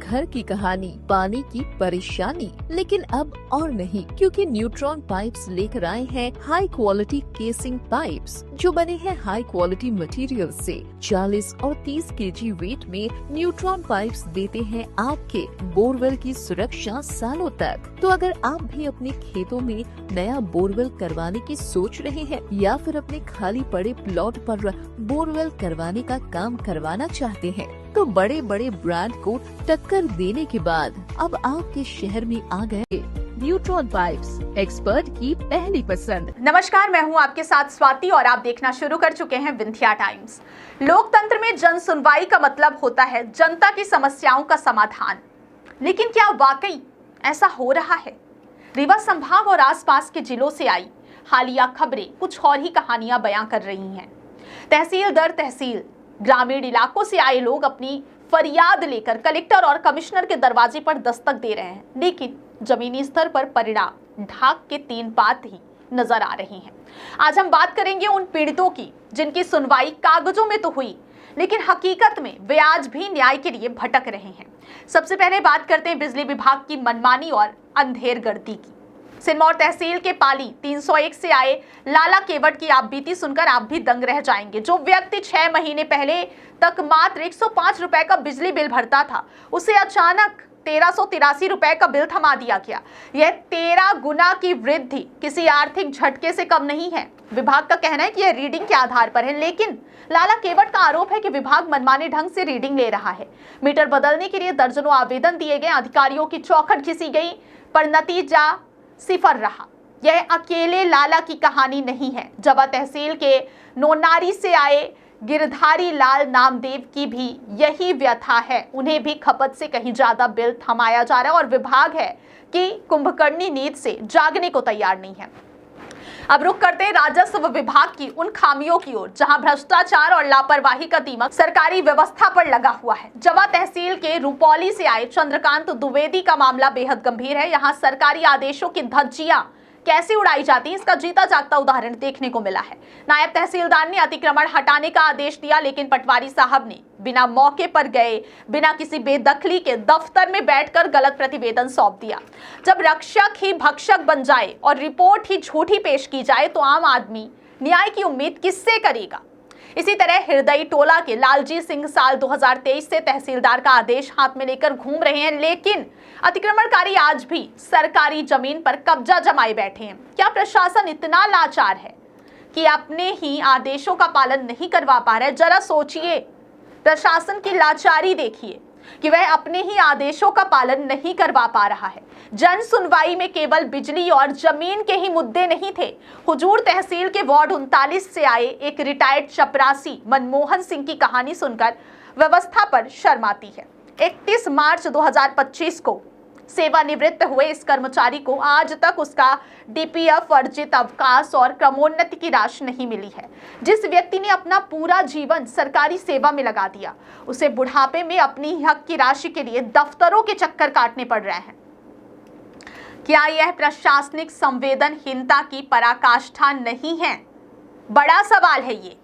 घर की कहानी, पानी की परेशानी। लेकिन अब और नहीं, क्योंकि न्यूट्रॉन पाइप्स लेकर आए हैं हाई क्वालिटी केसिंग पाइप्स, जो बने हैं हाई क्वालिटी मटेरियल से। 40 और 30 केजी वेट में न्यूट्रॉन पाइप्स देते हैं आपके बोरवेल की सुरक्षा सालों तक। तो अगर आप भी अपने खेतों में नया बोरवेल करवाने की सोच रहे हैं या फिर अपने खाली पड़े प्लॉट पर बोरवेल करवाने का काम करवाना चाहते हैं, तो बड़े बड़े ब्रांड को टक्कर देने के बाद अब आपके शहर में आ गए न्यूट्रॉन पाइप्स, एक्सपर्ट की पहली पसंद। नमस्कार, मैं हूं आपके साथ स्वाति और आप देखना शुरू कर चुके हैं विंध्या टाइम्स। लोकतंत्र में जन सुनवाई का मतलब होता है जनता की समस्याओं का समाधान। लेकिन क्या वाकई ऐसा हो रहा है? रीवा संभाग और आसपास के जिलों से आई हालिया खबरें कुछ और ही कहानियां बयां कर रही हैं। तहसील दर तहसील ग्रामीण इलाकों से आए लोग अपनी फरियाद लेकर कलेक्टर और कमिश्नर के दरवाजे पर दस्तक दे रहे हैं, लेकिन जमीनी स्तर पर परिणाम ढाक के तीन बात ही नजर आ रही हैं। आज हम बात करेंगे उन पीड़ितों की जिनकी सुनवाई कागजों में तो हुई, लेकिन हकीकत में वे आज भी न्याय के लिए भटक रहे हैं। सबसे पहले बात करते हैं बिजली विभाग की मनमानी और अंधेरगर्दी की। सिरमौर तहसील के पाली 301 से आए लाला केवट की आप बीती सुनकर आप भी दंग रह जाएंगे। जो व्यक्ति 6 महीने पहले तक मात्र 105 रुपए का बिजली बिल भरता था, उसे अचानक 1383 रुपए का बिल थमा दिया गया। यह 13 गुना की वृद्धि किसी आर्थिक झटके से कम नहीं है। विभाग का कहना है कि यह रीडिंग के आधार पर है, लेकिन लाला केवट का आरोप है कि विभाग मनमाने ढंग से रीडिंग ले रहा है। मीटर बदलने के लिए दर्जनों आवेदन दिए गए, अधिकारियों की चौखट घिसी गई, पर नतीजा सिफर रहा। यह अकेले लाला की कहानी नहीं है। जबा तहसील के नोनारी से आए गिरधारी लाल नामदेव की भी यही व्यथा है। उन्हें भी खपत से कहीं ज्यादा बिल थमाया जा रहा है और विभाग है कि कुंभकर्णी नींद से जागने को तैयार नहीं है। अब रुक करते हैं राजस्व विभाग की उन खामियों की ओर जहां भ्रष्टाचार और लापरवाही का दीमक सरकारी व्यवस्था पर लगा हुआ है। जबा तहसील के रुपौली से आए चंद्रकांत द्विवेदी का मामला बेहद गंभीर है। यहां सरकारी आदेशों की धज्जियां कैसे उड़ाई जाती है, इसका जीता जागता उदाहरण देखने को मिला है। नायब तहसीलदार ने अतिक्रमण हटाने का आदेश दिया, लेकिन पटवारी साहब ने बिना मौके पर गए, बिना किसी बेदखली के दफ्तर में बैठकर गलत प्रतिवेदन सौंप दिया। जब रक्षक ही भक्षक बन जाए और रिपोर्ट ही झूठी पेश की जाए, तो आम आदमी न्याय की उम्मीद किससे करेगा? इसी तरह हृदई टोला के लालजी सिंह साल 2023 से तहसीलदार का आदेश हाथ में लेकर घूम रहे हैं, लेकिन अतिक्रमणकारी आज भी सरकारी जमीन पर कब्जा जमाए बैठे हैं। क्या प्रशासन इतना लाचार है कि अपने ही आदेशों का पालन नहीं करवा पा रहा है? जरा सोचिए, प्रशासन की लाचारी देखिए कि वह अपने ही आदेशों का पालन नहीं करवा पा रहा है। जन सुनवाई में केवल बिजली और जमीन के ही मुद्दे नहीं थे। हुजूर तहसील के वार्ड 39 से आए एक रिटायर्ड चपरासी मनमोहन सिंह की कहानी सुनकर व्यवस्था पर शर्म आती है। 31 मार्च 2025 को सेवानिवृत्त हुए इस कर्मचारी को आज तक उसका डीपीएफ, अर्जित अवकाश और क्रमोन्नति की राशि नहीं मिली है। जिस व्यक्ति ने अपना पूरा जीवन सरकारी सेवा में लगा दिया, उसे बुढ़ापे में अपनी हक की राशि के लिए दफ्तरों के चक्कर काटने पड़ रहे हैं। क्या यह प्रशासनिक संवेदनहीनता की पराकाष्ठा नहीं है? बड़ा सवाल है ये।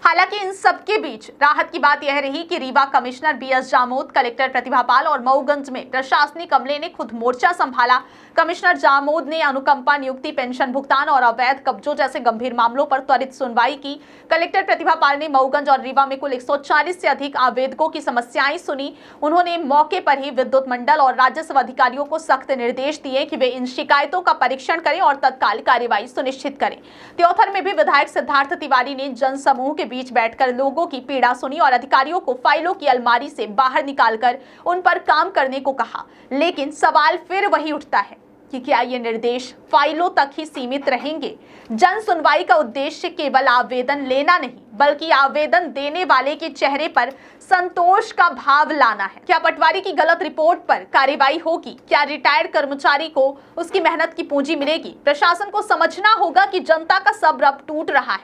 हालांकि इन सबके बीच राहत की बात यह रही कि Rewa commissioner BS Jamod, collector Pratibha Pal और मऊगंज में प्रशासनिक अमले ने खुद मोर्चा संभाला। कमिश्नर जामोद ने अनुकंपा नियुक्ति, पेंशन भुगतान और अवैध कब्जों जैसे गंभीर मामलों पर त्वरित सुनवाई की। कलेक्टर प्रतिभा पाल ने मऊगंज और रीवा में कुल 140 से अधिक आवेदकों की समस्याएं सुनी। उन्होंने मौके पर ही विद्युत मंडल और राजस्व अधिकारियों को सख्त निर्देश दिए कि वे इन शिकायतों का परीक्षण करें और तत्काल कार्यवाही सुनिश्चित करें। त्योथर में भी विधायक सिद्धार्थ तिवारी ने जन समूह के बीच बैठकर लोगों की पीड़ा सुनी और अधिकारियों को फाइलों की अलमारी से बाहर निकालकर उन पर काम करने को कहा। लेकिन सवाल फिर वही उठता है कि क्या ये निर्देश फाइलों तक ही सीमित रहेंगे? जन सुनवाई का उद्देश्य केवल आवेदन लेना नहीं, बल्कि आवेदन देने वाले के चेहरे पर संतोष का भाव लाना है। क्या पटवारी की गलत रिपोर्ट पर कार्रवाई होगी? क्या रिटायर्ड कर्मचारी को उसकी मेहनत की पूंजी मिलेगी? प्रशासन को समझना होगा कि जनता का सब्र अब टूट रहा है।